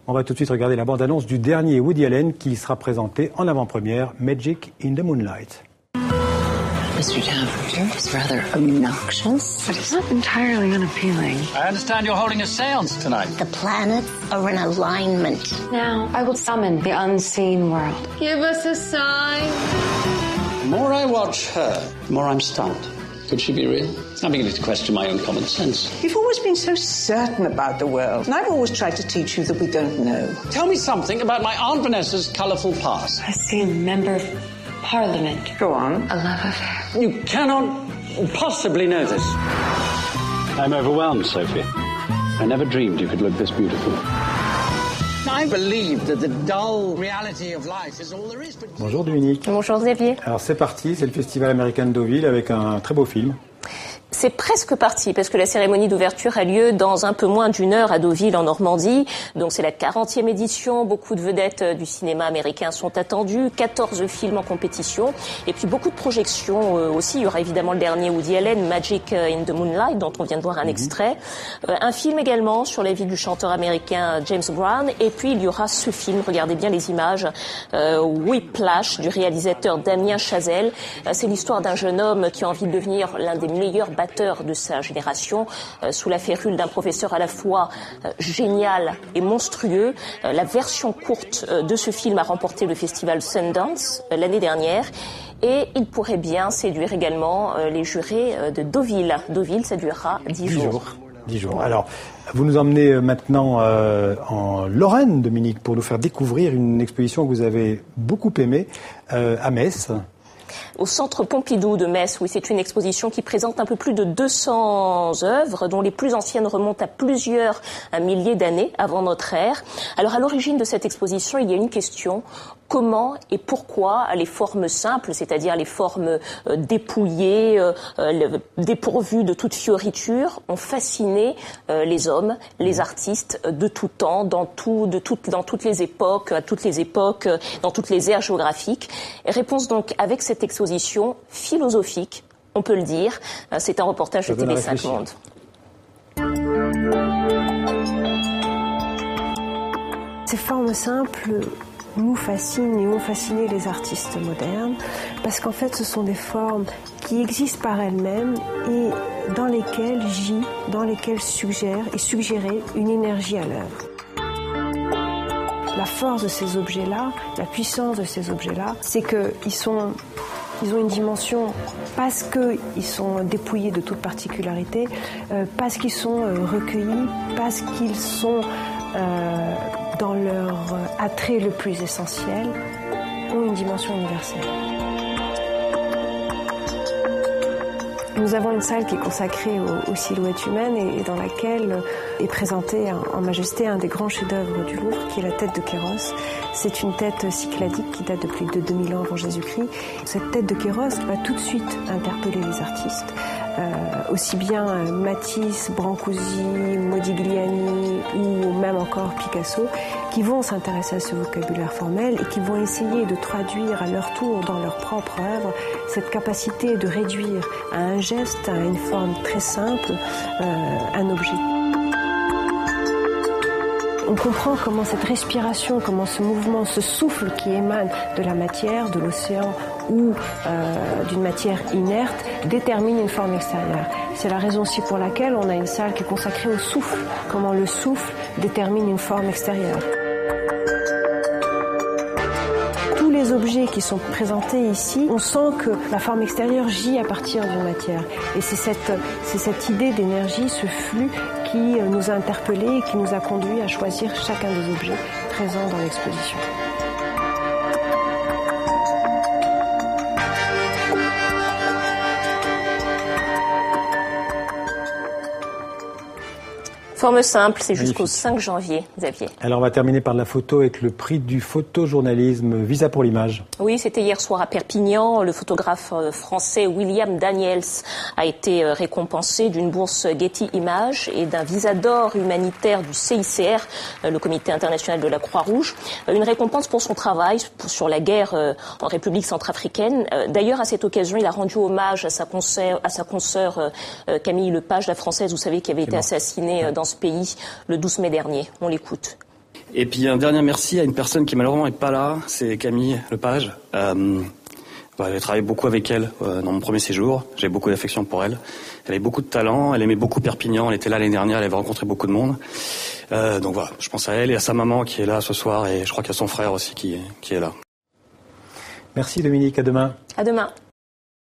On va tout de suite regarder la bande-annonce du dernier Woody Allen qui sera présenté en avant-première, Magic in the Moonlight. Mr. Taffer is rather obnoxious. But it's not entirely unappealing. I understand you're holding a seance tonight. The planets are in alignment. Now, I will summon the unseen world. Give us a sign. The more I watch her, the more I'm stunned. Could she be real? I'm beginning to question my own common sense. You've always been so certain about the world, and I've always tried to teach you that we don't know. Tell me something about my Aunt Vanessa's colourful past. I see a member of Parliament. Go on. A love affair. You cannot possibly know this. I'm overwhelmed, Sophie. I never dreamed you could look this beautiful. I believe that the dull reality of life is all there is. Bonjour Dominique. Bonjour Xavier. Alors c'est parti, c'est le Festival américain de Deauville avec un très beau film. C'est presque parti parce que la cérémonie d'ouverture a lieu dans un peu moins d'une heure à Deauville en Normandie. Donc c'est la 40e édition. Beaucoup de vedettes du cinéma américain sont attendues. 14 films en compétition. Et puis beaucoup de projections aussi. Il y aura évidemment le dernier Woody Allen, Magic in the Moonlight, dont on vient de voir un extrait. Un film également sur la vie du chanteur américain James Brown. Et puis il y aura ce film, regardez bien les images, Whiplash, du réalisateur Damien Chazelle. C'est l'histoire d'un jeune homme qui a envie de devenir l'un des meilleurs batteurs de sa génération, sous la férule d'un professeur à la fois génial et monstrueux. La version courte de ce film a remporté le festival Sundance l'année dernière et il pourrait bien séduire également les jurés de Deauville. Deauville, ça durera 10 jours. 10 jours. Alors, vous nous emmenez maintenant en Lorraine, Dominique, pour nous faire découvrir une exposition que vous avez beaucoup aimée à Metz. Au Centre Pompidou de Metz, oui, c'est une exposition qui présente un peu plus de 200 œuvres, dont les plus anciennes remontent à plusieurs milliers d'années avant notre ère. Alors, à l'origine de cette exposition, il y a une question. Comment et pourquoi les formes simples, c'est-à-dire les formes dépouillées, dépourvues de toute fioriture, ont fasciné les hommes, les artistes de tout temps, dans toutes les époques, à toutes les époques, dans toutes les aires géographiques. Et réponse donc avec cette exposition philosophique, on peut le dire. C'est un reportage de TV5 Monde. Ces formes simples nous fascinent et ont fasciné les artistes modernes parce qu'en fait ce sont des formes qui existent par elles-mêmes et dans lesquelles suggérer une énergie à l'œuvre. La force de ces objets-là, la puissance de ces objets-là, c'est qu'ils ont une dimension parce qu'ils sont dépouillés de toute particularité, parce qu'ils sont recueillis, parce qu'ils sont dans leur attrait le plus essentiel, ont une dimension universelle. Nous avons une salle qui est consacrée aux silhouettes humaines et dans laquelle est présenté en majesté un des grands chefs-d'œuvre du Louvre, qui est la tête de Kéros. C'est une tête cycladique qui date de plus de 2000 ans avant Jésus-Christ. Cette tête de Kéros va tout de suite interpeller les artistes, aussi bien Matisse, Brancusi, Modigliani ou même encore Picasso, qui vont s'intéresser à ce vocabulaire formel et qui vont essayer de traduire à leur tour dans leur propre œuvre cette capacité de réduire à un geste, à une forme très simple, un objet. On comprend comment cette respiration, comment ce mouvement, ce souffle qui émane de la matière, de l'océan ou d'une matière inerte détermine une forme extérieure. C'est la raison aussi pour laquelle on a une salle qui est consacrée au souffle, comment le souffle détermine une forme extérieure. Tous les objets qui sont présentés ici, on sent que la forme extérieure gît à partir d'une matière. Et c'est cette idée d'énergie, ce flux qui nous a interpellés et qui nous a conduits à choisir chacun des objets présents dans l'exposition. Forme simple, c'est jusqu'au 5 janvier, Xavier. Alors on va terminer par la photo avec le prix du photojournalisme Visa pour l'image. Oui, c'était hier soir à Perpignan. Le photographe français William Daniels a été récompensé d'une bourse Getty Images et d'un visa d'or humanitaire du CICR, le Comité international de la Croix-Rouge. Une récompense pour son travail sur la guerre en République centrafricaine. D'ailleurs, à cette occasion, il a rendu hommage à sa consoeur Camille Lepage, la française, vous savez, qui avait été assassinée dans ce pays le 12 mai dernier. On l'écoute. Et puis un dernier merci à une personne qui malheureusement n'est pas là, c'est Camille Lepage. J'ai travaillé beaucoup avec elle dans mon premier séjour, j'ai beaucoup d'affection pour elle. Elle avait beaucoup de talent, elle aimait beaucoup Perpignan, elle était là l'année dernière, elle avait rencontré beaucoup de monde. Donc voilà, je pense à elle et à sa maman qui est là ce soir et je crois qu'il y a son frère aussi qui est là. Merci Dominique, à demain. À demain.